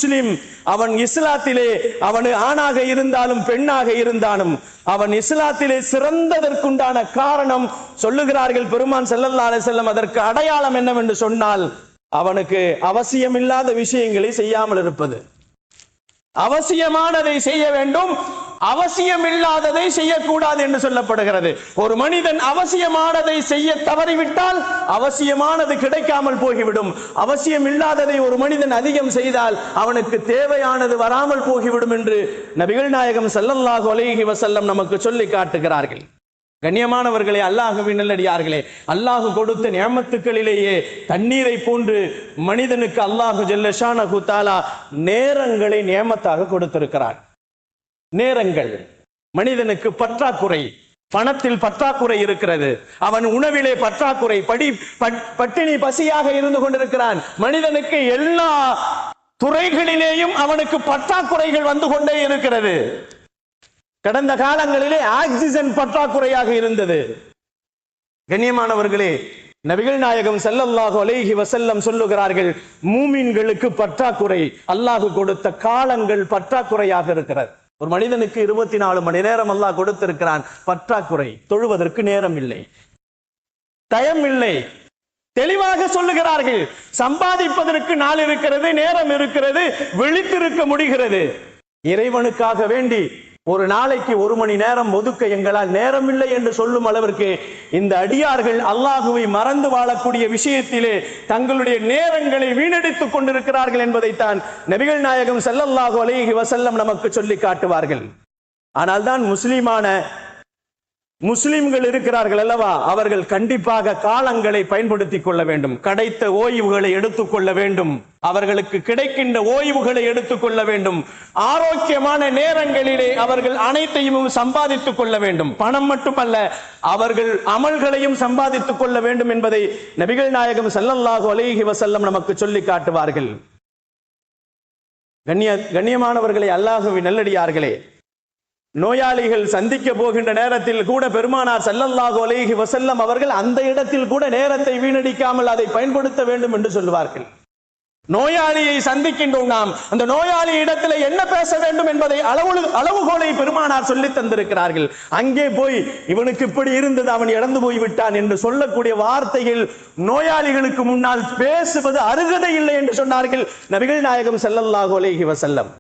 முஸ்லிம் அவன் இஸ்லாத்திலே அவன் ஆணாக இருந்தாலும் பெண்ணாக இருந்தாலும் அவன் இஸ்லாத்திலே சிறந்ததற்குண்டான காரணம் சொல்லுகிறார்கள் பெருமான் ஸல்லல்லாஹு அலைஹி வஸல்லம். அதற்கு அடையாளம் என்னவென்று சொன்னால் அவனுக்கு அவசியமில்லாத விஷயங்களை செய்யாமல் இருப்பது. அவசியமானதை செய்ய வேண்டும், அவசியமில்லாததை செய்யக்கூடாது என்று சொல்லப்படுகிறது. ஒரு மனிதன் அவசியமானதை செய்ய தவறிவிட்டால் அவசியமானது கிடைக்காமல் போய்விடும். அவசியம் இல்லாததை ஒரு மனிதன் அதிகம் செய்தால் அவனுக்கு தேவையானது வராமல் போய்விடும் என்று நபிகள் நாயகம் ஸல்லல்லாஹு அலைஹி வஸல்லம் நமக்கு சொல்லி காட்டுகிறார்கள். கண்ணியமானவர்களே, அல்லாஹ்வின் நல்லடியார்களே, அல்லாஹ் கொடுத்த நியமத்துக்களிலேயே தண்ணீரை போன்று மனிதனுக்கு அல்லாஹ் ஜல்ல ஷானஹு தஆலா நேரங்களை நியமத்தாக கொடுத்திருக்கிறார். நேரங்கள், மனிதனுக்கு பற்றாக்குறை, பணத்தில் பற்றாக்குறை இருக்கிறது, அவன் உணவிலே பற்றாக்குறை, பட்டினி பசியாக இருந்து கொண்டிருக்கிறான். மனிதனுக்கு எல்லா துறைகளிலேயும் அவனுக்கு பற்றாக்குறைகள் வந்து கொண்டே இருக்கிறது. கடந்த காலங்களிலே ஆக்சிஜன் பற்றாக்குறையாக இருந்தது. கண்ணியமானவர்களே, நபிகள் நாயகம் ஸல்லல்லாஹு அலைஹி வஸல்லம் சொல்லுகிறார்கள், மூமின்களுக்கு பற்றாக்குறை அல்லாஹ் கொடுத்த காலங்கள் பற்றாக்குறையாக இருக்கிறது. ஒரு மனிதனுக்கு 24 மணி நேரம் அல்லாஹ் கொடுத்திருக்கிறான். பற்றாக்குறை, தொழுவதற்கு நேரம் இல்லை, டயம் இல்லை. தெளிவாக சொல்லுகிறார்கள், சம்பாதிப்பதற்கு நாள் இருக்கிறது, நேரம் இருக்கிறது, விழித்திருக்க முடிகிறது. இறைவனுக்காக வேண்டி ஒரு நாளைக்கு 1 மணி நேரம் ஒதுக்க எங்களால் நேரம் இல்லை என்று சொல்லும் அளவிற்கு இந்த அடியார்கள் அல்லாஹுவை மறந்து வாழக்கூடிய விஷயத்திலே தங்களுடைய நேரங்களை வீணடித்துக் கொண்டிருக்கிறார்கள் என்பதைத்தான் நபிகள் நாயகம் ஸல்லல்லாஹு அலைஹி வஸல்லம் நமக்கு சொல்லி காட்டுவார்கள். ஆனால் தான் முஸ்லிம்கள் இருக்கிறார்கள் அல்லவா, அவர்கள் கண்டிப்பாக காலங்களை பயன்படுத்திக் கொள்ள வேண்டும், கிடைத்த ஓய்வுகளை எடுத்துக்கொள்ள வேண்டும், அவர்களுக்கு கிடைக்கின்ற ஓய்வுகளை எடுத்துக்கொள்ள வேண்டும். ஆரோக்கியமான நேரங்களிலே அவர்கள் அனைத்தையும் சம்பாதித்துக் கொள்ள வேண்டும். பணம் மட்டுமல்ல, அவர்கள் அமல்களையும் சம்பாதித்துக் கொள்ள வேண்டும் என்பதை நபிகள் நாயகம் ஸல்லல்லாஹு அலைஹி வஸல்லம் நமக்கு சொல்லி காட்டுவார்கள். கண்ணியமானவர்களே, அல்லாஹ்வின் நல்லடியார்களே, நோயாளிகள் சந்திக்க போகின்ற நேரத்தில் கூட பெருமானார் ஸல்லல்லாஹு அலைஹி வஸல்லம் அவர்கள் அந்த இடத்தில் கூட நேரத்தை வீணடிக்காமல் அதை பயன்படுத்த வேண்டும் என்று சொல்லுவார்கள். நோயாளியை சந்திக்கின்றோம், நாம் அந்த நோயாளி இடத்துல என்ன பேச வேண்டும் என்பதை அளவுகோலை பெருமானார் சொல்லி தந்திருக்கிறார்கள். அங்கே போய் இவனுக்கு இப்படி இருந்தது, அவன் இறந்து போய் விட்டான் என்று சொல்லக்கூடிய வார்த்தைகள் நோயாளிகளுக்கு முன்னால் பேசுவது அருகதை இல்லை என்று சொன்னார்கள் நபிகள் நாயகம் ஸல்லல்லாஹு அலைஹி வஸல்லம்.